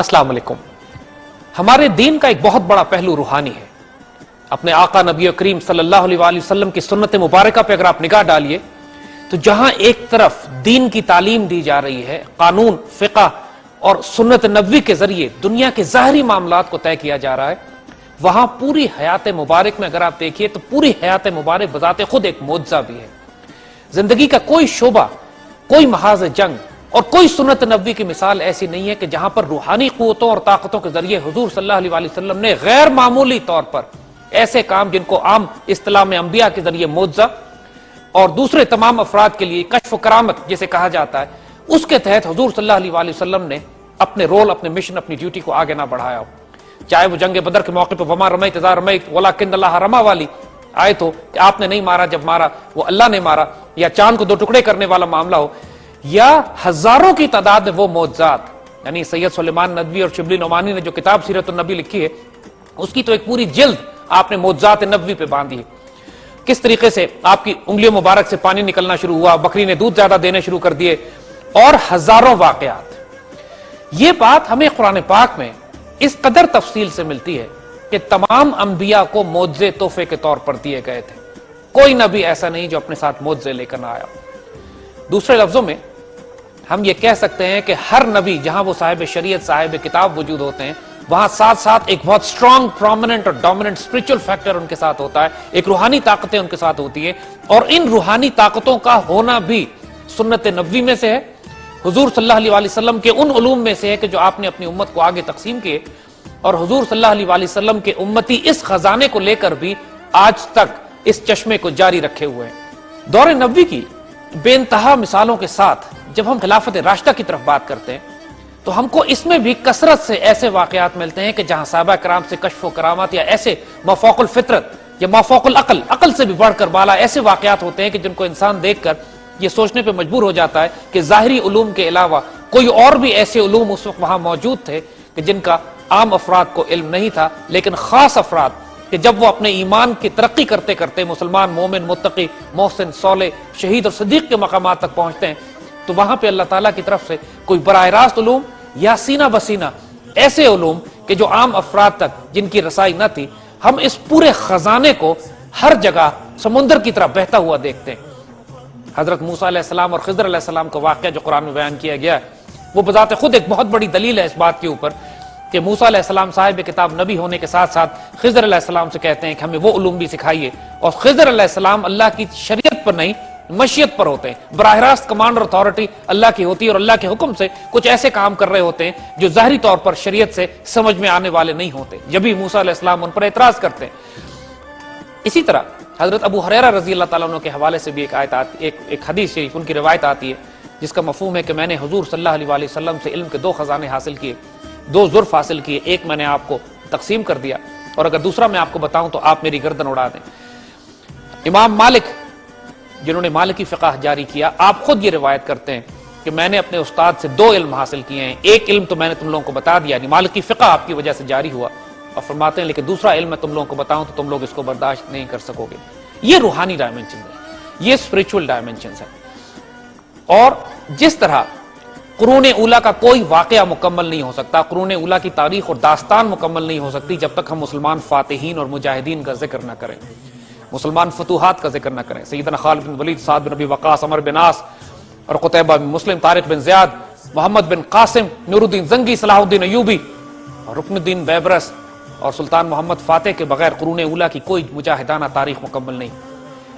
السلام علیکم۔ ہمارے دین کا ایک بہت بڑا پہلو روحانی ہے۔ اپنے آقا نبی کریم صلی اللہ علیہ وآلہ وسلم کی سنت مبارکہ پہ اگر آپ نگاہ ڈالیے تو جہاں ایک طرف دین کی تعلیم دی جا رہی ہے، قانون، فقہ اور سنت نبوی کے ذریعے دنیا کے ظاہری معاملات کو طے کیا جا رہا ہے، وہاں پوری حیات مبارک میں اگر آپ دیکھیے تو پوری حیات مبارک بذات خود ایک معجزہ بھی ہے۔ زندگی کا کوئی شعبہ، کوئی محاذ جنگ اور کوئی سنت نبوی کی مثال ایسی نہیں ہے کہ جہاں پر روحانی قوتوں اور طاقتوں کے ذریعے حضور صلی اللہ علیہ وآلہ وسلم نے غیر معمولی طور پر ایسے کام جن کو عام اصطلاح میں انبیاء کے ذریعے معجزہ اور دوسرے تمام افراد کے لیے کشف و کرامت جسے کہا جاتا ہے، اس کے تحت حضور صلی اللہ علیہ وآلہ وسلم نے اپنے رول، اپنے مشن، اپنی ڈیوٹی کو آگے نہ بڑھایا ہو۔ چاہے وہ جنگ بدر کے موقع پہ وما رمیت اذا رمیت ولکن اللہ رما والی آیت ہو کہ آپ نے نہیں مارا، جب مارا وہ اللہ نے مارا، یا چاند کو دو ٹکڑے کرنے والا معاملہ ہو، یا ہزاروں کی تعداد میں وہ معجزات، یعنی سید سلیمان ندوی اور شبلی نعمانی نے جو کتاب سیرت النبی لکھی ہے اس کی تو ایک پوری جلد آپ نے معجزات نبوی پہ باندھی ہے۔ کس طریقے سے آپ کی انگلیوں مبارک سے پانی نکلنا شروع ہوا، بکری نے دودھ زیادہ دینے شروع کر دیے، اور ہزاروں واقعات۔ یہ بات ہمیں قرآن پاک میں اس قدر تفصیل سے ملتی ہے کہ تمام انبیاء کو معجزے تحفے کے طور پر دیے گئے تھے، کوئی نبی ایسا نہیں جو اپنے ساتھ معجزے لے کر نہ آیا۔ دوسرے لفظوں میں ہم یہ کہہ سکتے ہیں کہ ہر نبی جہاں وہ صاحب شریعت، صاحب کتاب وجود ہوتے ہیں، وہاں ساتھ ساتھ ایک بہت سٹرونگ، پرومیننٹ اور ڈومیننٹ اسپرچل فیکٹر ان کے ساتھ ہوتا ہے، ایک روحانی طاقتیں ان کے ساتھ ہوتی ہیں، اور ان روحانی طاقتوں کا ہونا بھی سنت نبوی میں سے ہے، حضور صلی اللہ علیہ وآلہ وسلم کے ان علوم میں سے ہے کہ جو آپ نے اپنی امت کو آگے تقسیم کیے، اور حضور صلی اللہ علیہ وآلہ وسلم کے امتی اس خزانے کو لے کر بھی آج تک اس چشمے کو جاری رکھے ہوئے ہیں۔ دور نبوی کی بے انتہا مثالوں کے ساتھ جب ہم خلافت راشدہ کی طرف بات کرتے ہیں تو ہم کو اس میں بھی کثرت سے ایسے واقعات ملتے ہیں کہ جہاں صحابہ کرام سے کشف و کرامات یا ایسے مافوق الفطرت یا مافوق العقل، عقل سے بھی بڑھ کر بالا ایسے واقعات ہوتے ہیں کہ جن کو انسان دیکھ کر یہ سوچنے پہ مجبور ہو جاتا ہے کہ ظاہری علوم کے علاوہ کوئی اور بھی ایسے علوم اس وقت وہاں موجود تھے کہ جن کا عام افراد کو علم نہیں تھا، لیکن خاص افراد کہ جب وہ اپنے ایمان کی ترقی کرتے کرتے مسلمان، مومن، متقی، محسن، صالح، شہید اور صدیق کے مقامات تک پہنچتے ہیں تو وہاں پہ اللہ تعالیٰ کی طرف سے کوئی براہ راست علوم یا سینہ بسینہ ایسے علوم کہ جو عام افراد تک جن کی رسائی نہ تھی، ہم اس پورے خزانے کو ہر جگہ سمندر کی طرح بہتا ہوا دیکھتے ہیں۔ حضرت موسیٰ علیہ السلام اور خضر علیہ السلام کا واقعہ جو قرآن میں بیان کیا گیا ہے وہ بذات خود ایک بہت بڑی دلیل ہے اس بات کے اوپر کہ موسیٰ علیہ السلام صاحب کتاب نبی ہونے کے ساتھ ساتھ خضر علیہ السلام سے کہتے ہیں کہ ہمیں وہ علوم بھی سکھائیے، اور خضر علیہ السلام اللہ کی شریعت پر نہیں مشیت پر ہوتے ہیں، براہ راست کمانڈ اور اتھارٹی اللہ کی ہوتی ہے، اور اللہ کے حکم سے کچھ ایسے کام کر رہے ہوتے ہیں جو ظاہری طور پر شریعت سے سمجھ میں آنے والے نہیں ہوتے، جب بھی موسیٰ علیہ السلام ان پر اعتراض کرتے ہیں۔ اسی طرح حضرت ابو ہریرہ رضی اللہ تعالیٰ عنہ کے حوالے سے بھی ایک حدیث شریف ان کی روایت آتی ہے جس کا مفہوم ہے کہ میں نے حضور صلی اللہ علیہ وآلہ وسلم سے علم کے دو خزانے حاصل کیے، دو ظرف حاصل کیے، ایک میں نے آپ کو تقسیم کر دیا اور اگر دوسرا میں آپ کو بتاؤں تو آپ میری گردن اڑا دیں۔ امام مالک جنہوں نے مالکی فقہ جاری کیا، آپ خود یہ روایت کرتے ہیں کہ میں نے اپنے استاد سے دو علم حاصل کیے ہیں، ایک علم تو میں نے تم لوگوں کو بتا دیا، یعنی مالکی فقہ آپ کی وجہ سے جاری ہوا، اور فرماتے ہیں لیکن دوسرا علم میں تم لوگوں کو بتاؤں تو تم لوگ اس کو برداشت نہیں کر سکو گے۔ یہ روحانی ڈائمنشن ہے، یہ اسپرچول ڈائمنشنز ہے، اور جس طرح قرون اولیٰ کا کوئی واقعہ مکمل نہیں ہو سکتا، قرون اولیٰ کی تاریخ اور داستان مکمل نہیں ہو سکتی جب تک ہم مسلمان فاتحین اور مجاہدین کا ذکر نہ کریں، مسلمان فتوحات کا ذکر نہ کریں، سیدنا خالد بن ولید، سعد بن ابی وقاص، عمر بن عاص اور قتیبہ بن مسلم، طارق بن زیاد، محمد بن قاسم، نور الدین زنگی، صلاح الدین ایوبی اور رکن الدین بیبرس اور سلطان محمد فاتح کے بغیر قرون اولیٰ کی کوئی مجاہدانہ تاریخ مکمل نہیں۔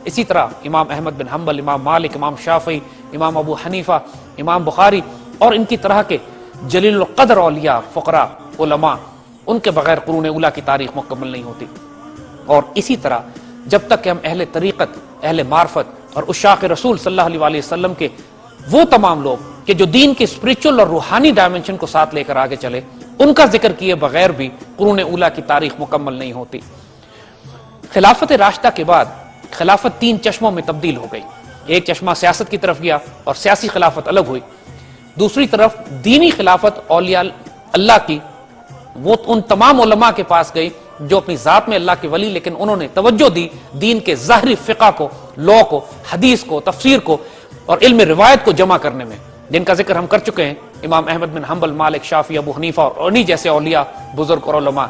اسی طرح امام احمد بن حنبل، امام مالک، امام شافعی، امام ابو حنیفہ، امام بخاری اور ان کی طرح کے جلیل القدر اولیاء، فقراء، علماء، ان کے بغیر قرون اولیٰ کی تاریخ مکمل نہیں ہوتی۔ اور اسی طرح جب تک کہ ہم اہل طریقت، اہل معرفت اور عشاق رسول صلی اللہ علیہ وآلہ وسلم کے وہ تمام لوگ کہ جو دین کے اسپرچل اور روحانی ڈائمنشن کو ساتھ لے کر آگے چلے، ان کا ذکر کیے بغیر بھی قرون اولیٰ کی تاریخ مکمل نہیں ہوتی۔ خلافت راشدہ کے بعد خلافت تین چشموں میں تبدیل ہو گئی، ایک چشمہ سیاست کی طرف گیا اور سیاسی خلافت الگ ہوئی، دوسری طرف دینی خلافت اولیاء اللہ کی وہ ان تمام علماء کے پاس گئی جو اپنی ذات میں اللہ کے ولی، لیکن انہوں نے توجہ دی دین کے ظاہری فقہ کو، لاء کو، حدیث کو، تفسیر کو اور علم روایت کو جمع کرنے میں، جن کا ذکر ہم کر چکے ہیں امام احمد بن حنبل، مالک، شافعی، ابو حنیفہ اور انہی جیسے اولیاء، بزرگ اور علماء۔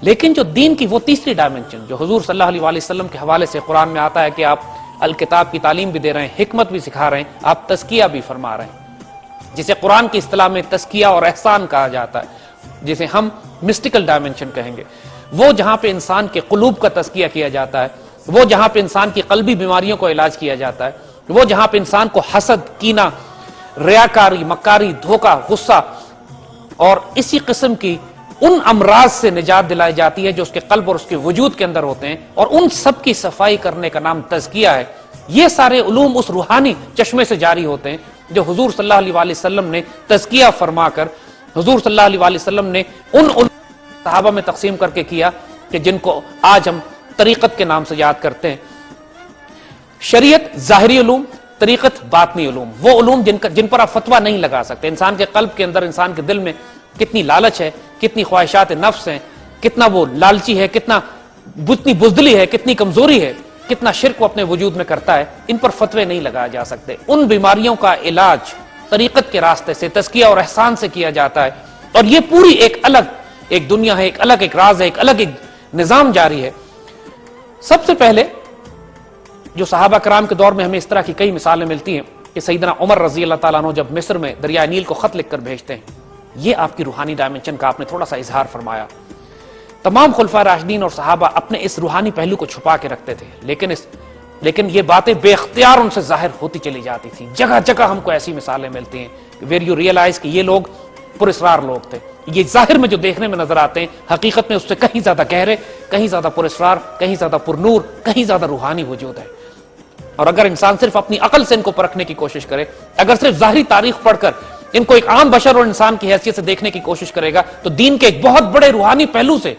لیکن جو دین کی وہ تیسری ڈائمنشن جو حضور صلی اللہ علیہ وسلم کے حوالے سے قرآن میں آتا ہے کہ آپ الکتاب کی تعلیم بھی دے رہے ہیں، حکمت بھی سکھا رہے ہیں، آپ تزکیہ بھی فرما رہے ہیں، جسے قرآن کی اصطلاح میں تزکیہ اور احسان کہا جاتا ہے، جسے ہم مسٹیکل ڈائمنشن کہیں گے، وہ جہاں پہ انسان کے قلوب کا تزکیہ کیا جاتا ہے، وہ جہاں پہ انسان کی قلبی بیماریوں کو علاج کیا جاتا ہے، وہ جہاں پہ انسان کو حسد، کینہ، ریاکاری، مکاری، دھوکہ، غصہ اور اسی قسم کی ان امراض سے نجات دلائی جاتی ہے جو اس کے قلب اور اس کے وجود کے اندر ہوتے ہیں، اور ان سب کی صفائی کرنے کا نام تزکیہ ہے۔ یہ سارے علوم اس روحانی چشمے سے جاری ہوتے ہیں جو حضور صلی اللہ علیہ وسلم نے تزکیہ فرما کر، حضور صلی اللہ علیہ وسلم نے ان صحابہ میں تقسیم کر کے کیا کہ جن کو آج ہم طریقت کے نام سے یاد کرتے ہیں۔ شریعت ظاہری علوم، طریقت باطنی علوم، وہ علوم جن پر آپ فتویٰ نہیں لگا سکتے۔ انسان کے قلب کے اندر، انسان کے دل میں کتنی لالچ ہے، کتنی خواہشات نفس ہیں، کتنا وہ لالچی ہے، کتنی بزدلی ہے، کتنی کمزوری ہے، کتنا شرک وہ اپنے وجود میں کرتا ہے، ان پر فتوے نہیں لگائے جا سکتے۔ ان بیماریوں کا علاج طریقت کے راستے سے، تزکیہ اور احسان سے کیا جاتا ہے، اور یہ پوری ایک الگ ایک دنیا ہے، ایک الگ ایک راز ہے، ایک الگ ایک نظام جاری ہے۔ سب سے پہلے جو صحابہ کرام کے دور میں ہمیں اس طرح کی کئی مثالیں ملتی ہیں کہ سیدنا عمر رضی اللہ تعالیٰ عنہ جب مصر میں دریائے نیل کو خط لکھ کر بھیجتے ہیں، یہ آپ کی روحانی ڈائمنشن کا آپ نے تھوڑا سا اظہار فرمایا۔ تمام خلفائے راشدین اور صحابہ اپنے اس روحانی پہلو کو چھپا کے رکھتے تھے، لیکن یہ باتیں بے اختیار ان سے ظاہر ہوتی چلی جاتی تھی۔ جگہ جگہ ہم کو ایسی مثالیں ملتی ہیں ویئر یو ریئلائز کہ یہ لوگ پراسرار لوگ تھے۔ یہ ظاہر میں جو دیکھنے میں نظر آتے ہیں، حقیقت میں اس سے کہیں زیادہ گہرے، کہیں زیادہ پراسرار، کہیں زیادہ پرنور، کہیں زیادہ روحانی وجود ہے۔ اور اگر انسان صرف اپنی عقل سے ان کو پرکھنے کی کوشش کرے، اگر صرف ظاہری تاریخ پڑھ کر ان کو ایک عام بشر اور انسان کی حیثیت سے دیکھنے کی کوشش کرے گا، تو دین کے ایک بہت بڑے روحانی پہلو سے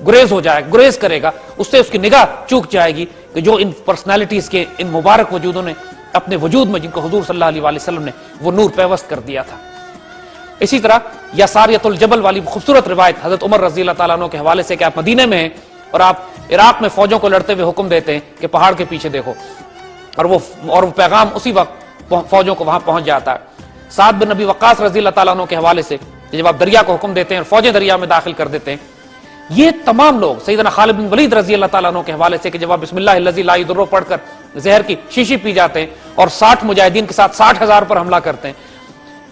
گریز کرے گا، اس سے اس کی نگاہ چوک جائے گی کہ جو ان پرسنالٹیز کے، ان مبارک وجودوں نے اپنے وجود میں، جن کو حضور صلی اللہ علیہ وسلم نے وہ نور پیوست کر دیا تھا۔ اسی طرح یا ساریۃ الجبل والی خوبصورت روایت حضرت عمر رضی اللہ تعالیٰ عنہ کے حوالے سے کہ آپ مدینے میں ہیں اور آپ عراق میں فوجوں کو لڑتے ہوئے حکم دیتے ہیں کہ پہاڑ کے پیچھے دیکھو، اور وہ پیغام اسی وقت فوجوں کو وہاں پہنچ جاتا ہے۔ سعد بن نبی وقاص رضی اللہ تعالیٰ عنہ کے حوالے سے جب آپ دریا کو حکم دیتے ہیں اور فوجیں دریا میں داخل کر دیتے ہیں، یہ تمام لوگ، سیدنا خالد بن ولید رضی اللہ تعالیٰ عنہ کے حوالے سے کہ جب آپ بسم اللہ الذی لا یضر پڑھ کر زہر کی شیشی پی جاتے ہیں اور 60 مجاہدین کے ساتھ 60,000 پر حملہ کرتے ہیں،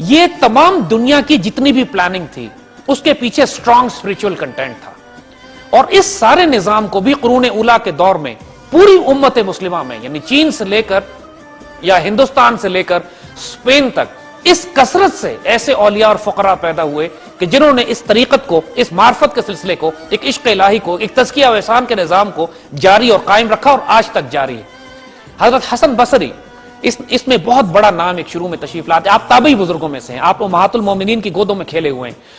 یہ تمام دنیا کی جتنی بھی پلاننگ تھی اس کے پیچھے اسٹرانگ اسپرچل کنٹینٹ تھا۔ اور اس سارے نظام کو بھی قرون اولیٰ کے دور میں پوری امت مسلمہ میں، یعنی چین سے لے کر یا ہندوستان سے لے کر اسپین تک، اس کثرت سے ایسے اولیاء اور فقراء پیدا ہوئے کہ جنہوں نے اس طریقت کو، اس معرفت کے سلسلے کو، ایک عشق الہی کو، ایک تزکیہ و احسان کے نظام کو جاری اور قائم رکھا، اور آج تک جاری ہے۔ حضرت حسن بصری اس میں بہت بڑا نام ایک شروع میں تشریف لاتے ہیں۔ آپ تابعی بزرگوں میں سے ہیں، آپ امہات المومنین کی گودوں میں کھیلے ہوئے ہیں۔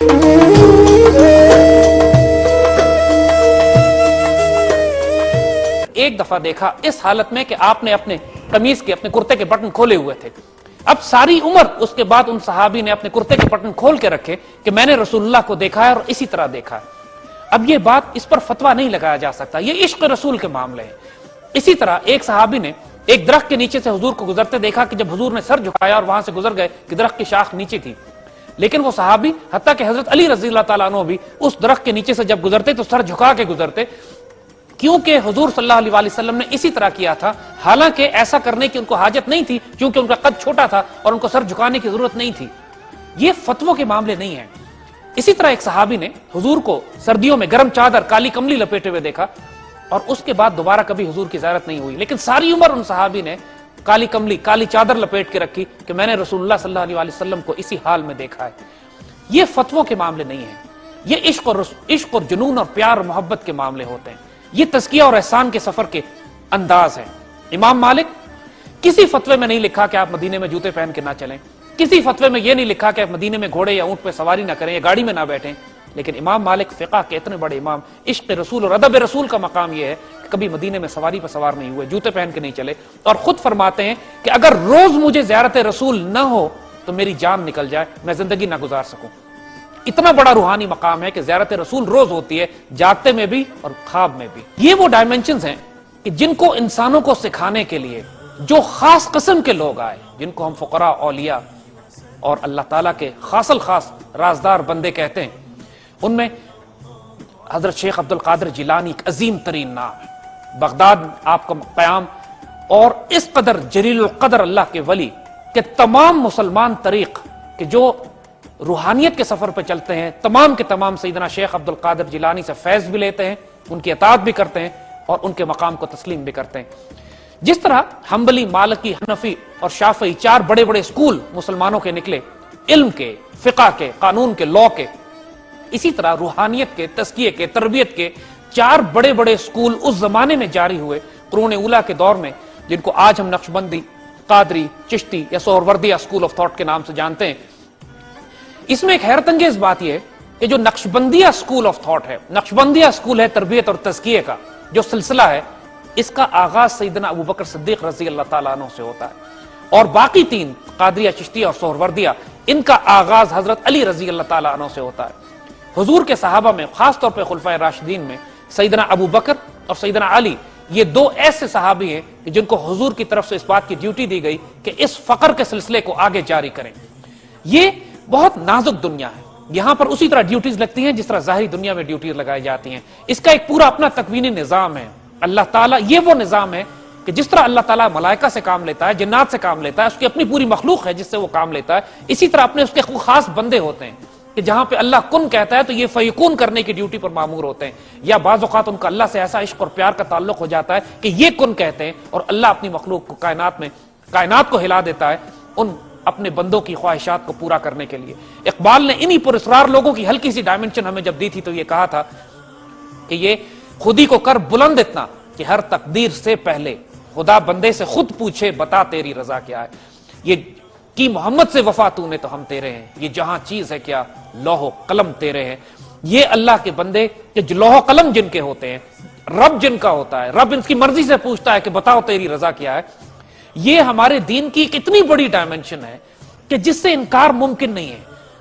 ایک دفعہ دیکھا اس حالت میں کہ آپ نے اپنے قمیض کے، اپنے کرتے کے بٹن کھولے ہوئے تھے۔ اب ساری عمر اس کے بعد ان صحابی نے اپنے کرتے کے بٹن کھول کے رکھے کہ میں نے رسول اللہ کو دیکھا ہے اور اسی طرح دیکھا ہے۔ اب یہ بات، اس پر فتویٰ نہیں لگایا جا سکتا، یہ عشق رسول کے معاملے ہیں۔ اسی طرح ایک صحابی نے ایک درخت کے نیچے سے حضور کو گزرتے دیکھا کہ جب حضور نے سر جھکایا اور وہاں سے گزر گئے کہ درخت کی شاخ نیچے تھی، لیکن وہ صحابی، حتیٰ کہ حضرت علی رضی اللہ تعالیٰ عنہ بھی اس درخت کے نیچے سے جب گزرتے تو سر جھکا کے گزرتے، کیونکہ حضور صلی اللہ علیہ وسلم نے اسی طرح کیا تھا۔ حالانکہ ایسا کرنے کی ان کو حاجت نہیں تھی کیونکہ ان کا قد چھوٹا تھا اور ان کو سر جھکانے کی ضرورت نہیں تھی۔ یہ فتووں کے معاملے نہیں ہیں۔ اسی طرح ایک صحابی نے حضور کو سردیوں میں گرم چادر، کالی کملی لپیٹے ہوئے دیکھا، اور اس کے بعد دوبارہ کبھی حضور کی زیارت نہیں ہوئی، لیکن ساری عمر ان صحابی نے کالی کملی، کالی چادر لپیٹ کے رکھی کہ میں نے رسول اللہ صلی اللہ علیہ وسلم کو اسی حال میں دیکھا ہے۔ یہ فتووں کے معاملے نہیں ہیں، یہ عشق اور جنون اور پیار اور محبت کے معاملے ہوتے ہیں۔ یہ تزکیہ اور احسان کے سفر کے انداز ہیں۔ امام مالک کسی فتوے میں نہیں لکھا کہ آپ مدینے میں جوتے پہن کے نہ چلیں، کسی فتوے میں یہ نہیں لکھا کہ آپ مدینے میں گھوڑے یا اونٹ پہ سواری نہ کریں یا گاڑی میں نہ بیٹھیں، لیکن امام مالک فقہ کے اتنے بڑے امام، عشق رسول اور ادب رسول کا مقام یہ ہے کہ کبھی مدینے میں سواری پہ سوار نہیں ہوئے، جوتے پہن کے نہیں چلے، اور خود فرماتے ہیں کہ اگر روز مجھے زیارت رسول نہ ہو تو میری جان نکل جائے، میں زندگی نہ گزار سکوں۔ اتنا بڑا روحانی مقام ہے کہ زیارت رسول روز ہوتی ہے، جاگتے میں بھی اور خواب میں بھی۔ یہ وہ ڈائمنشنز ہیں کہ جن کو انسانوں کو سکھانے کے لیے جو خاص قسم کے لوگ آئے، جن کو ہم فقراء، اولیاء، اور اللہ تعالیٰ کے خاص الخاص رازدار بندے کہتے ہیں، ان میں حضرت شیخ عبد القادر جیلانی ایک عظیم ترین نام ہے۔ بغداد آپ کا قیام، اور اس قدر جلیل القدر اللہ کے ولی کہ تمام مسلمان طریق کہ جو روحانیت کے سفر پہ چلتے ہیں، تمام کے تمام سیدنا شیخ عبد القادر جیلانی سے فیض بھی لیتے ہیں، ان کی اطاعت بھی کرتے ہیں اور ان کے مقام کو تسلیم بھی کرتے ہیں۔ جس طرح حنبلی، مالکی، حنفی اور شافعی 4 بڑے بڑے اسکول مسلمانوں کے نکلے، علم کے، فقہ کے، قانون کے، لاء کے، اسی طرح روحانیت کے، تزکیے کے، تربیت کے 4 بڑے بڑے اسکول اس زمانے میں جاری ہوئے، قرون اولیٰ کے دور میں، جن کو آج ہم نقشبندی، قادری، چشتی یا سہروردیہ اسکول آف تھاٹ کے نام سے جانتے ہیں۔ اس میں ایک حیرت انگیز بات یہ ہے کہ جو نقشبندیہ اسکول آف تھاٹ ہے، نقشبندیہ اسکول ہے تربیت اور تزکیے کا جو سلسلہ ہے، اس کا آغاز سیدنا ابو بکر صدیق رضی اللہ تعالیٰ عنہ سے ہوتا ہے، اور باقی 3 قادریہ، چشتیہ اور سہروردیہ، ان کا آغاز حضرت علی رضی اللہ تعالیٰ عنہ سے ہوتا ہے۔ حضور کے صحابہ میں، خاص طور پہ خلفائے راشدین میں، سیدنا ابو بکر اور سیدنا علی، یہ 2 ایسے صحابی ہیں کہ جن کو حضور کی طرف سے اس بات کی ڈیوٹی دی گئی کہ اس فقر کے سلسلے کو آگے جاری کریں۔ یہ بہت نازک دنیا ہے، یہاں پر اسی طرح ڈیوٹیز لگتی ہیں جس طرح ظاہری دنیا میں ڈیوٹیز لگائی جاتی ہیں۔ اس کا ایک پورا اپنا تکوینی نظام ہے۔ اللہ تعالیٰ، یہ وہ نظام ہے کہ جس طرح اللہ تعالیٰ ملائکہ سے کام لیتا ہے، جنات سے کام لیتا ہے، اس کی اپنی پوری مخلوق ہے جس سے وہ کام لیتا ہے، اسی طرح اپنے اس کے خاص بندے ہوتے ہیں کہ جہاں پہ اللہ کن کہتا ہے تو یہ فیکون کرنے کی ڈیوٹی پر مامور ہوتے ہیں، یا بعض اوقات ان کا اللہ سے ایسا عشق اور پیار کا تعلق ہو جاتا ہے کہ یہ کن کہتے ہیں، اور اللہ اپنی مخلوق کو کائنات کو ہلا دیتا ہے ان اپنے بندوں کی خواہشات کو پورا کرنے کے لیے۔ اقبال نے انہی پراسرار لوگوں کی ہلکی سی ڈائمنشن ہمیں جب دی تھی تو یہ کہا تھا کہ یہ خودی کو کر بلند اتنا کہ ہر تقدیر سے پہلے خدا بندے سے خود پوچھے بتا تیری رضا کیا ہے۔ یہ کی محمد سے وفا تو نے تو ہم تیرے ہیں، یہ جہاں چیز ہے کیا لوح و قلم تیرے ہیں۔ یہ اللہ کے بندے کہ جو لوح و قلم جن کے ہوتے ہیں، رب جن کا ہوتا ہے، رب ان کی مرضی سے پوچھتا ہے کہ بتاؤ تیری رضا کیا ہے۔ یہ ہمارے دین کی ایک اتنی بڑی ڈائمنشن ہے کہ جس سے انکار ممکن نہیں ہے،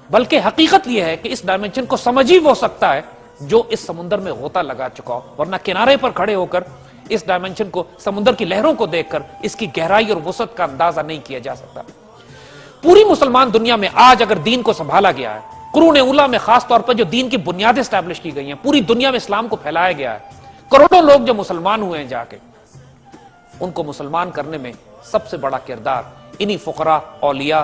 بلکہ حقیقت یہ ہے کہ اس ڈائمنشن کو سمجھ ہی وہ سکتا ہے جو اس سمندر میں غوطہ لگا چکا ہو، ورنہ کنارے پر کھڑے ہو کر اس ڈائمنشن کو، سمندر کی لہروں کو دیکھ کر اس کی گہرائی اور وسعت کا اندازہ نہیں کیا جا سکتا۔ پوری مسلمان دنیا میں آج اگر دین کو سنبھالا گیا ہے، قرون اولیٰ میں خاص طور پر جو دین کی بنیادیں اسٹیبلش کی گئی ہیں، پوری دنیا میں اسلام کو پھیلایا گیا ہے، کروڑوں لوگ جو مسلمان ہوئے ہیں جا کے، ان کو مسلمان کرنے میں سب سے بڑا کردار انہی فقراء، اولیاء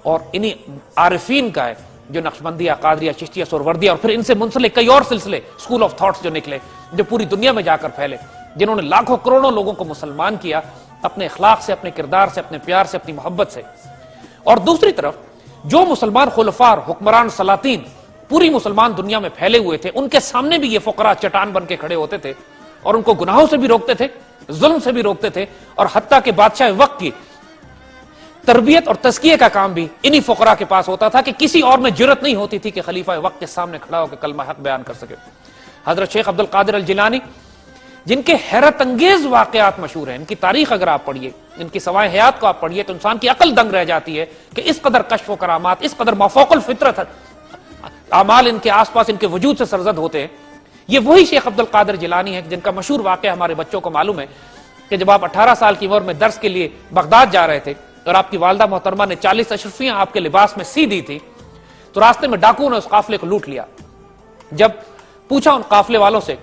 اور انہی عارفین کا ہے جو نقشبندیہ، قادریہ، چشتیہ، سہروردیہ اور پھر ان سے منسلک کئی اور سلسلے، اسکول آف تھاٹس جو نکلے، جو پوری دنیا میں جا کر پھیلے، جنہوں نے لاکھوں کروڑوں لوگوں کو مسلمان کیا اپنے اخلاق سے، اپنے کردار سے، اپنے پیار سے، اپنی محبت سے۔ اور دوسری طرف جو مسلمان خلفاء، حکمران، سلاطین پوری مسلمان دنیا میں پھیلے ہوئے تھے، ان کے سامنے بھی یہ فقراء چٹان بن کے کھڑے ہوتے تھے اور ان کو گناہوں سے بھی روکتے تھے، ظلم سے بھی روکتے تھے، اور حتیٰ کہ بادشاہ وقت کی تربیت اور تزکیے کا کام بھی انہی فقراء کے پاس ہوتا تھا کہ کسی اور میں جرت نہیں ہوتی تھی کہ خلیفہ وقت کے سامنے کھڑا ہو کے کلمہ حق بیان کر سکے۔ حضرت شیخ عبد القادر الجیلانی، جن کے حیرت انگیز واقعات مشہور ہیں، ان کی تاریخ اگر آپ پڑھیے، ان کی سوائے حیات کو آپ پڑھیے تو انسان کی عقل دنگ رہ جاتی ہے کہ اس قدر کشف و کرامات، اس قدر مافوق الفطرت اعمال ان کے آس پاس، ان کے وجود سے سرزد ہوتے ہیں۔ یہ وہی شیخ عبد القادر جیلانی ہے جن کا مشہور واقعہ ہمارے بچوں کو معلوم ہے کہ جب آپ 18 سال کی عمر میں درس کے لیے بغداد جا رہے تھے اور آپ کی والدہ محترمہ نے 40 اشرفیاں آپ کے لباس میں سی دی تھی، تو راستے میں ڈاکوؤں نے اس قافلے کو لوٹ لیا۔ جب پوچھا ان قافلے والوں سے،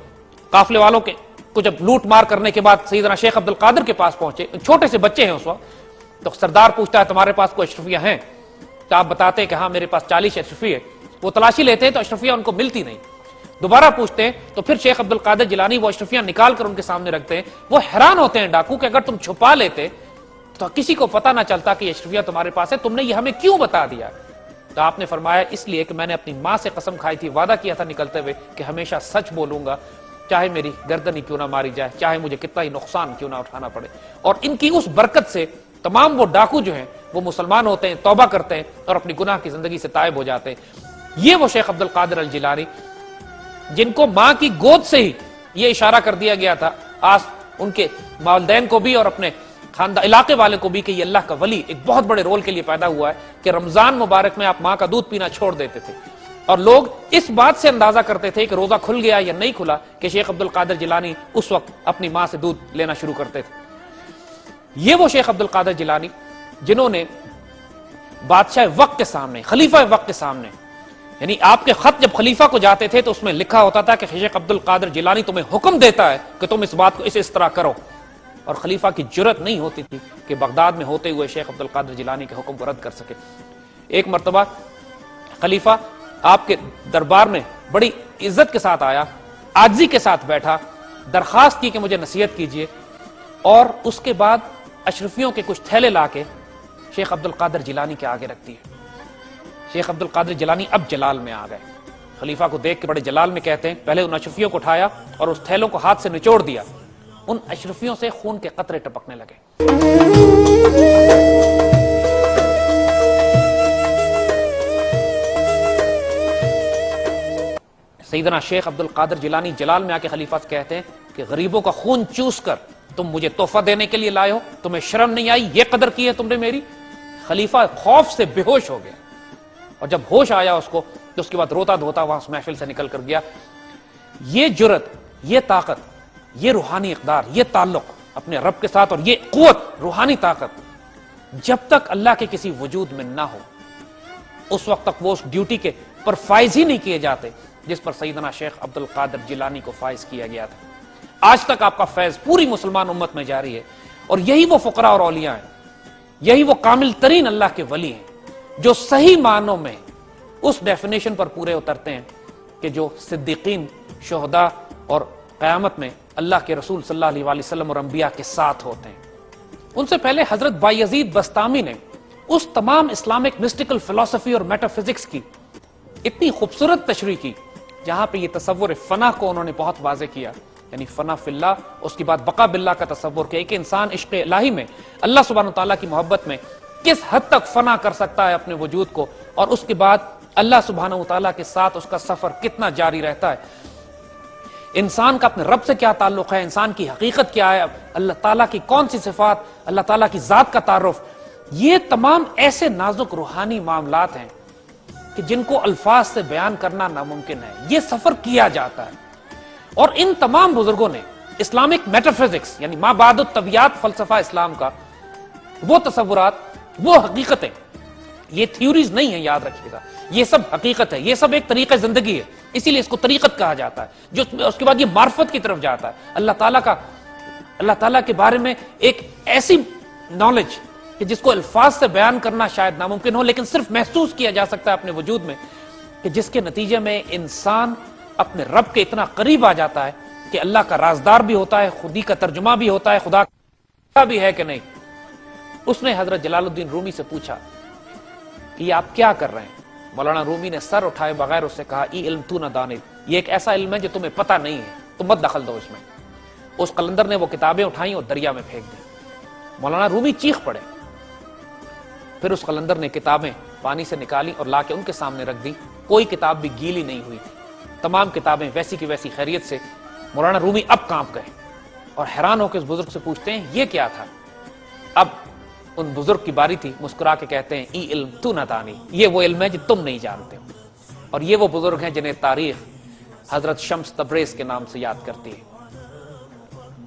قافلے والوں کے کو جب لوٹ مار کرنے کے بعد سیدنا شیخ عبد القادر کے پاس پہنچے، چھوٹے سے بچے ہیں اس وقت، تو سردار پوچھتا ہے تمہارے پاس کوئی اشرفیاں ہیں؟ تو آپ بتاتے ہیں کہ ہاں میرے پاس 40 اشرفی ہے۔ وہ تلاشی لیتے ہیں تو اشرفیاں ان کو ملتی نہیں، دوبارہ پوچھتے ہیں تو پھر شیخ عبد القادر جیلانی وہ اشرفیاں نکال کر ان کے سامنے رکھتے ہیں۔ وہ حیران ہوتے ہیں ڈاکو کہ اگر تم چھپا لیتے تو کسی کو پتہ نہ چلتا کہ یہ اشرفیاں تمہارے پاس ہے، تم نے یہ ہمیں کیوں بتا دیا؟ تو آپ نے فرمایا اس لیے کہ میں نے اپنی ماں سے قسم کھائی تھی، وعدہ کیا تھا نکلتے ہوئے کہ ہمیشہ سچ بولوں گا، چاہے میری گردن ہی کیوں نہ ماری جائے، چاہے مجھے کتنا ہی نقصان کیوں نہ اٹھانا پڑے۔ اور ان کی اس برکت سے تمام وہ ڈاکو جو ہیں وہ مسلمان ہوتے ہیں، توبہ کرتے ہیں اور اپنی گناہ کی زندگی سے تائب ہو جاتے ہیں۔ یہ وہ شیخ عبد القادر الجیلانی جن کو ماں کی گود سے ہی یہ اشارہ کر دیا گیا تھا، ان کے والدین کو بھی اور اپنے خاندان علاقے والے کو بھی، کہ یہ اللہ کا ولی ایک بہت بڑے رول کے لیے پیدا ہوا ہے کہ رمضان مبارک میں آپ ماں کا دودھ پینا چھوڑ دیتے تھے، اور لوگ اس بات سے اندازہ کرتے تھے کہ روزہ کھل گیا یا نہیں کھلا کہ شیخ عبد القادر جیلانی اس وقت اپنی ماں سے دودھ لینا شروع کرتے تھے۔ یہ وہ شیخ عبد القادر جیلانی جنہوں نے بادشاہ وقت کے سامنے، خلیفہ وقت کے سامنے، یعنی آپ کے خط جب خلیفہ کو جاتے تھے تو اس میں لکھا ہوتا تھا کہ شیخ عبد القادر جیلانی تمہیں حکم دیتا ہے کہ تم اس بات کو اس طرح کرو، اور خلیفہ کی جرت نہیں ہوتی تھی کہ بغداد میں ہوتے ہوئے شیخ عبد القادر جیلانی کے حکم کو رد کر سکے۔ ایک مرتبہ خلیفہ آپ کے دربار میں بڑی عزت کے ساتھ آیا، عاجزی کے ساتھ بیٹھا، درخواست کی کہ مجھے نصیحت کیجیے، اور اس کے بعد اشرفیوں کے کچھ تھیلے لا کے شیخ عبد القادر جیلانی کے آگے رکھ دیے۔ شیخ عبد القادر جیلانی اب جلال میں آ گئے، خلیفہ کو دیکھ کے بڑے جلال میں کہتے ہیں، پہلے ان اشرفیوں کو اٹھایا اور اس تھیلوں کو ہاتھ سے نچوڑ دیا، ان اشرفیوں سے خون کے قطرے ٹپکنے لگے۔ سیدنا شیخ عبد القادر جیلانی جلال میں آ کے خلیفہ سے کہتے ہیں کہ غریبوں کا خون چوس کر تم مجھے تحفہ دینے کے لیے لائے ہو، تمہیں شرم نہیں آئی؟ یہ قدر کی ہے تم نے میری؟ خلیفہ خوف سے بے ہوش ہو گیا، اور جب ہوش آیا اس کو تو اس کے بعد روتا دھوتا وہاں اس محفل سے نکل کر گیا۔ یہ جرت، یہ طاقت، یہ روحانی اقدار، یہ تعلق اپنے رب کے ساتھ، اور یہ قوت، روحانی طاقت جب تک اللہ کے کسی وجود میں نہ ہو اس وقت تک وہ اس ڈیوٹی کے پر فائز ہی نہیں کیے جاتے جس پر سیدنا شیخ عبد القادر جیلانی کو فائز کیا گیا تھا۔ آج تک آپ کا فیض پوری مسلمان امت میں جاری ہے، اور یہی وہ فقراء اور اولیاء ہیں، یہی وہ کامل ترین اللہ کے ولی ہیں جو صحیح معنوں میں اس ڈیفینیشن پر پورے اترتے ہیں کہ جو صدیقین، شہداء اور قیامت میں اللہ کے رسول صلی اللہ علیہ وسلم اور انبیاء کے ساتھ ہوتے ہیں۔ ان سے پہلے حضرت بایزید بستامی نے اس تمام اسلامک مسٹیکل فلسفی اور میٹا فزکس کی اتنی خوبصورت تشریح کی جہاں پہ یہ تصور فنا کو انہوں نے بہت واضح کیا، یعنی فنا فی اللہ، اس کے بعد بقا باللہ کا تصور کہ ایک انسان عشق الہی میں، اللہ سبحانہ وتعالی کی محبت میں کس حد تک فنا کر سکتا ہے اپنے وجود کو، اور اس کے بعد اللہ سبحانہ وتعالی کے ساتھ اس کا سفر کتنا جاری رہتا ہے، انسان کا اپنے رب سے کیا تعلق ہے، انسان کی حقیقت کیا ہے، اللہ تعالیٰ کی کون سی صفات، اللہ تعالیٰ کی ذات کا تعارف، یہ تمام ایسے نازک روحانی معاملات ہیں کہ جن کو الفاظ سے بیان کرنا ناممکن ہے، یہ سفر کیا جاتا ہے۔ اور ان تمام بزرگوں نے اسلامک میٹا فزکس یعنی ما بعد الطبیعت فلسفہ اسلام کا وہ تصورات، وہ حقیقتیں، یہ تھیوریز نہیں ہیں، یاد رکھیے گا، یہ سب حقیقت ہے، یہ سب ایک طریقہ زندگی ہے، اسی لیے اس کو طریقت کہا جاتا ہے، جو اس کے بعد یہ معرفت کی طرف جاتا ہے، اللہ تعالیٰ کے بارے میں ایک ایسی نالج کہ جس کو الفاظ سے بیان کرنا شاید ناممکن ہو، لیکن صرف محسوس کیا جا سکتا ہے اپنے وجود میں، کہ جس کے نتیجے میں انسان اپنے رب کے اتنا قریب آ جاتا ہے کہ اللہ کا رازدار بھی ہوتا ہے، خودی کا ترجمہ بھی ہوتا ہے، خدا کا بھی ہے کہ نہیں۔ اس نے حضرت جلال الدین رومی سے پوچھا کہ یہ آپ کیا کر رہے ہیں؟ مولانا رومی نے سر اٹھائے بغیر اس سے کہا، ای علم تو نہ دانت، یہ ایک ایسا علم ہے جو تمہیں پتہ نہیں ہے، تم مت دخل دو اس میں۔ اس قلندر نے وہ کتابیں اٹھائیں اور دریا میں پھینک دی۔ مولانا رومی چیخ پڑے، پھر اس قلندر نے کتابیں پانی سے نکالی اور لا کے ان کے سامنے رکھ دی، کوئی کتاب بھی گیلی نہیں ہوئی تھی، تمام کتابیں ویسی کی ویسی خیریت سے۔ مولانا رومی اب کانپ گئے اور حیران ہو کے اس بزرگ سے پوچھتے ہیں، یہ کیا تھا؟ اب ان بزرگ کی باری تھی، مسکرا کے کہتے ہیں، ای علم تو نہ دانی، یہ وہ علم ہے جو تم نہیں جانتے ہو۔ اور یہ وہ بزرگ ہیں جنہیں تاریخ حضرت شمس تبریز کے نام سے یاد کرتی ہے۔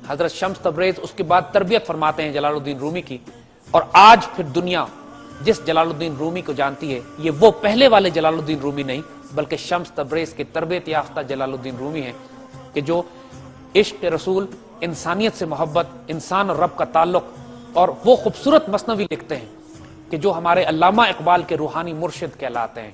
حضرت شمس تبریز اس کے بعد تربیت فرماتے ہیں جلال الدین رومی کی، اور آج پھر دنیا جس جلال الدین رومی کو جانتی ہے، یہ وہ پہلے والے جلال الدین رومی نہیں بلکہ شمس تبریز کے تربیت یافتہ جلال الدین رومی ہیں، کہ جو عشق رسول، انسانیت سے محبت، انسان اور رب کا تعلق، اور وہ خوبصورت مثنوی لکھتے ہیں کہ جو ہمارے علامہ اقبال کے روحانی مرشد کہلاتے ہیں۔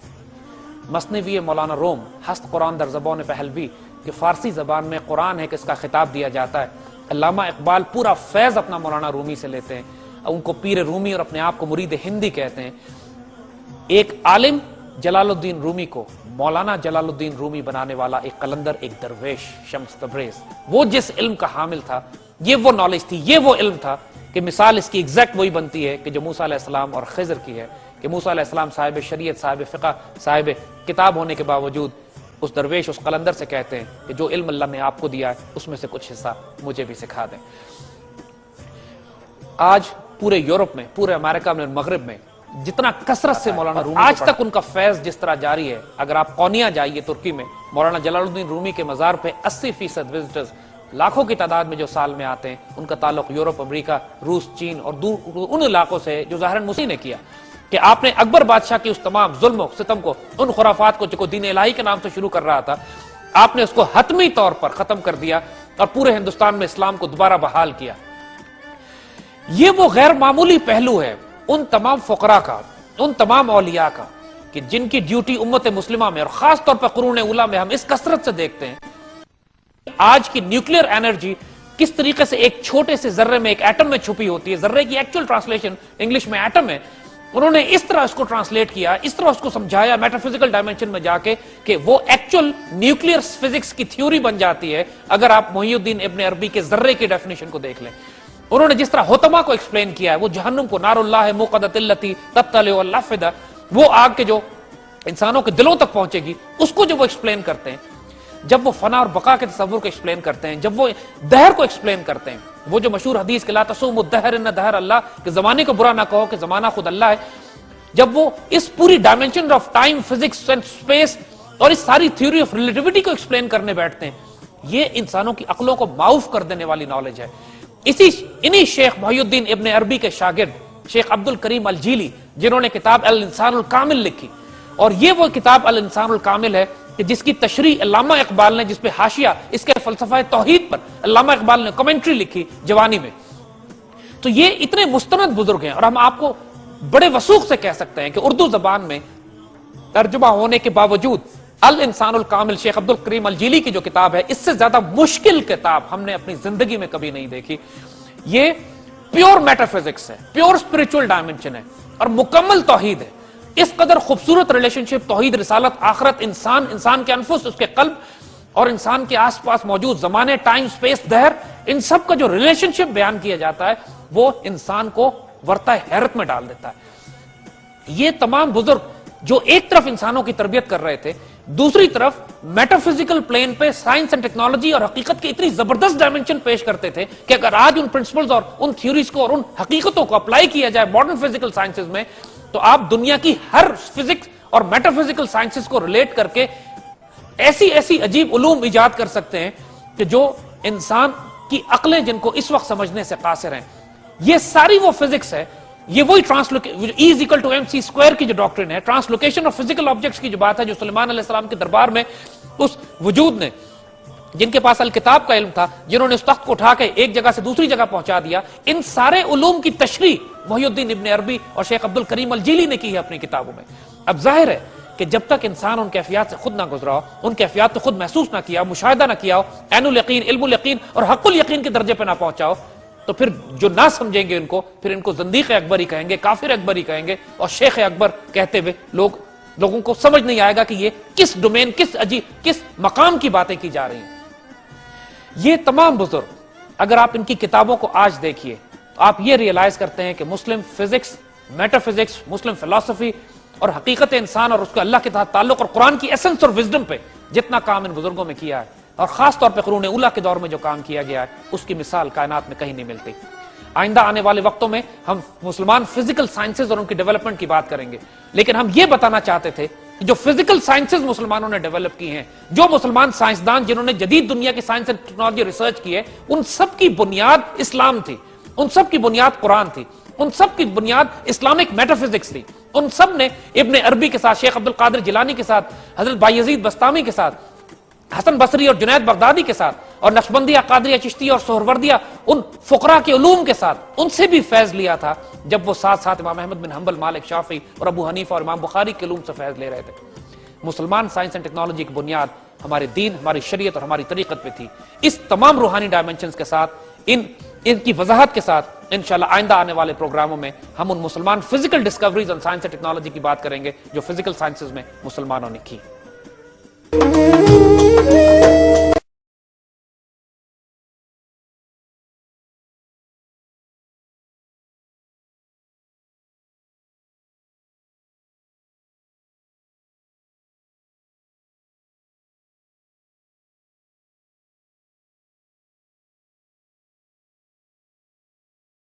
مثنوی مولانا روم، ہست قرآن در زبان پہلوی، کہ فارسی زبان میں قرآن ہے کہ اس کا خطاب دیا جاتا ہے۔ علامہ اقبال پورا فیض اپنا مولانا رومی سے لیتے ہیں، ان کو پیر رومی اور اپنے آپ کو مرید ہندی کہتے ہیں۔ ایک عالم جلال الدین رومی کو مولانا جلال الدین رومی بنانے والا ایک قلندر، ایک درویش شمس تبریز، وہ جس علم کا حامل تھا، یہ وہ نالج تھی، یہ وہ علم تھا کہ مثال اس کی ایگزیکٹ وہی بنتی ہے کہ جو موسیٰ علیہ السلام اور خضر کی ہے، کہ موسیٰ علیہ السلام صاحب شریعت، صاحب فقہ، صاحب کتاب ہونے کے باوجود اس درویش، اس قلندر سے کہتے ہیں کہ جو علم اللہ نے آپ کو دیا ہے اس میں سے کچھ حصہ مجھے بھی سکھا دیں۔ آج پورے یورپ میں، پورے امریکہ میں، مغرب میں جتنا کثرت سے مولانا رومی آج تک ان کا فیض جس طرح جاری ہے، اگر آپ قونیا جائیے ترکی میں، مولانا جلال الدین رومی کے مزار پہ 80% وزٹرز، لاکھوں کی تعداد میں جو سال میں آتے ہیں، ان کا تعلق یورپ، امریکہ، روس، چین اور دور ان علاقوں سے جو ظاہراً مسیح نے کیا۔ کہ آپ نے اکبر بادشاہ کی اس تمام ظلم و ستم کو، ان خرافات کو جو دین الہی کے نام سے شروع کر رہا تھا، آپ نے اس کو حتمی طور پر ختم کر دیا اور پورے ہندوستان میں اسلام کو دوبارہ بحال کیا۔ یہ وہ غیر معمولی پہلو ہے ان تمام فقراء کا، ان تمام اولیاء کا، کہ جن کی ڈیوٹی امت مسلمہ میں اور خاص طور پر قرون اولیٰ میں ہم اس کثرت سے دیکھتے ہیں آج کی نیوکلیئر انرجی کس طریقے سے ایک چھوٹے سے ذرے میں، ایک ایٹم میں چھپی ہوتی ہے۔ ذرے کی ایکچوئل ٹرانسلیشن انگلش میں ایٹم ہے، انہوں نے اس طرح اس کو ٹرانسلیٹ کیا، اس طرح اس کو سمجھایا میٹا فزیکل ڈائمنشن میں جا کے کہ وہ ایکچوئل نیوکلیئر فزکس کی تھیوری بن جاتی ہے اگر آپ محی الدین ابن عربی کے ذرے کی ڈیفینیشن کو دیکھ لیں۔ انہوں نے جس طرح حطمہ کو ایکسپلین کیا ہے، وہ جہنم کو نار اللہ موقدۃ التی تطلع الافئدہ، وہ آگ کے جو انسانوں کے دلوں تک پہنچے گی، اس کو جب وہ ایکسپلین کرتے ہیں، جب وہ فنا اور بقا کے تصور کو ایکسپلین کرتے ہیں، جب وہ دہر کو ایکسپلین کرتے ہیں، وہ جو مشہور حدیث کہ لا تسوموا الدہر ان دہر اللہ، کہ زمانے کو برا نہ کہو کہ زمانہ خود اللہ ہے، جب وہ اس پوری dimension of time, physics and space اور اس ساری تھیوری آف ریلیٹیوٹی کو ایکسپلین کرنے بیٹھتے ہیں، یہ انسانوں کی عقلوں کو معاف کر دینے والی نالج ہے۔ انہی شیخ محی الدین ابن عربی کے شاگرد شیخ عبد الکریم الجیلی، جنہوں نے کتاب الانسان الکامل لکھی، اور یہ وہ کتاب الانسان الکامل ہے کہ جس کی تشریح علامہ اقبال نے، جس پہ حاشیہ اس کے فلسفہ توحید پر علامہ اقبال نے کمنٹری لکھی جوانی میں۔ تو یہ اتنے مستند بزرگ ہیں، اور ہم آپ کو بڑے وثوق سے کہہ سکتے ہیں کہ اردو زبان میں ترجمہ ہونے کے باوجود الانسان الکامل شیخ عبد الکریم الجیلی کی جو کتاب ہے، اس سے زیادہ مشکل کتاب ہم نے اپنی زندگی میں کبھی نہیں دیکھی۔ یہ پیور میٹا فزکس ہے، پیور اسپرچول ڈائمنشن ہے، اور مکمل توحید ہے۔ اس قدر خوبصورت ریلیشن شپ توحید، رسالت، آخرت، انسان کے انفس، اس کے قلب اور انسان کے آس پاس موجود زمانے، ٹائم، سپیس، دہر، ان سب کا جو ریلیشن شپ بیان کیا جاتا ہے وہ انسان کو ورطہ حیرت میں ڈال دیتا ہے۔ یہ تمام بزرگ جو ایک طرف انسانوں کی تربیت کر رہے تھے، دوسری طرف میٹا فزیکل پلین پہ سائنس اینڈ ٹیکنالوجی اور حقیقت کی اتنی زبردست ڈائمنشن پیش کرتے تھے کہ اگر آج ان پرنسپلز اور ان تھیوریز کو اور ان حقیقتوں کو اپلائی کیا جائے ماڈرن فزیکل سائنسز میں، تو آپ دنیا کی ہر فزکس اور میٹا فزیکل سائنسز کو ریلیٹ کر کے ایسی عجیب علوم ایجاد کر سکتے ہیں کہ جو انسان کی عقلیں جن کو اس وقت سمجھنے سے قاصر ہیں۔ یہ ساری وہ فزکس ہے، یہ وہی E=mc² کی جو ڈاکٹرن ہے، ٹرانسلوکیشن آف فزیکل آبجیکٹس کی جو بات ہے، جو سلیمان علیہ السلام کے دربار میں اس وجود نے، جن کے پاس الکتاب کا علم تھا، جنہوں نے اس تخت کو اٹھا کے ایک جگہ سے دوسری جگہ پہنچا دیا، ان سارے علوم کی تشریح محی الدین ابن عربی اور شیخ عبد الکریم الجیلی نے کی ہے اپنی کتابوں میں۔ اب ظاہر ہے کہ جب تک انسان ان کیفیات سے خود نہ گزرا ہو، ان کیفیات کو خود محسوس نہ کیا ہو، مشاہدہ نہ کیا ہو، عین الیقین، علم الیقین اور حق الیقین کے درجے پہ نہ پہنچا ہو، تو پھر جو نہ سمجھیں گے ان کو، پھر ان کو زندیق اکبری کہیں گے، کافر اکبری کہیں گے، اور شیخ اکبر کہتے ہوئے لوگوں کو سمجھ نہیں آئے گا کہ یہ کس ڈومین، کس مقام کی باتیں کی جا رہی ہیں۔ یہ تمام بزرگ اگر آپ ان کی کتابوں کو آج دیکھیے تو آپ یہ ریئلائز کرتے ہیں کہ مسلم فزکس، میٹا فزکس، مسلم فلسفی اور حقیقت انسان اور اس کے اللہ کے ساتھ تعلق اور قرآن کی ایسنس اور وزڈم پہ جتنا کام ان بزرگوں میں کیا ہے، اور خاص طور پہ قرون اولیٰ کے دور میں جو کام کیا گیا ہے، اس کی مثال کائنات میں کہیں نہیں ملتی۔ آئندہ آنے والے وقتوں میں ہم مسلمان فزیکل سائنسز اور ان کی ڈیولپمنٹ کی بات کریں گے، لیکن ہم یہ بتانا چاہتے تھے کہ جو فزیکل سائنسز مسلمانوں نے ڈیولپ کی ہیں، جو مسلمان سائنسدان جنہوں نے جدید دنیا کی سائنس اینڈ ٹیکنالوجی ریسرچ کی ہے، ان سب کی بنیاد اسلام تھی، ان سب کی بنیاد قرآن تھی، ان سب کی بنیاد اسلامک میٹا فزکس تھی۔ ان سب نے ابن عربی کے ساتھ، شیخ عبد القادر جیلانی کے ساتھ، حضرت بایزید بستامی کے ساتھ، حسن بصری اور جنید بغدادی کے ساتھ، اور نقشبندیہ، قادریہ، چشتیہ اور سہروردیہ، ان فقراء کے علوم کے ساتھ، ان سے بھی فیض لیا تھا جب وہ ساتھ امام احمد بن حنبل، مالک، شافعی اور ابو حنیفہ اور امام بخاری کے علوم سے فیض لے رہے تھے۔ مسلمان سائنس اینڈ ٹیکنالوجی کی بنیاد ہمارے دین، ہماری شریعت اور ہماری طریقت پہ تھی۔ اس تمام روحانی ڈائمنشنز کے ساتھ، ان کی وضاحت کے ساتھ انشاءاللہ آئندہ آنے والے پروگراموں میں ہم ان مسلمان فزیکل ڈسکوریز اور سائنس اینڈ ٹیکنالوجی کی بات کریں گے جو فزیکل سائنسز میں مسلمانوں نے کی۔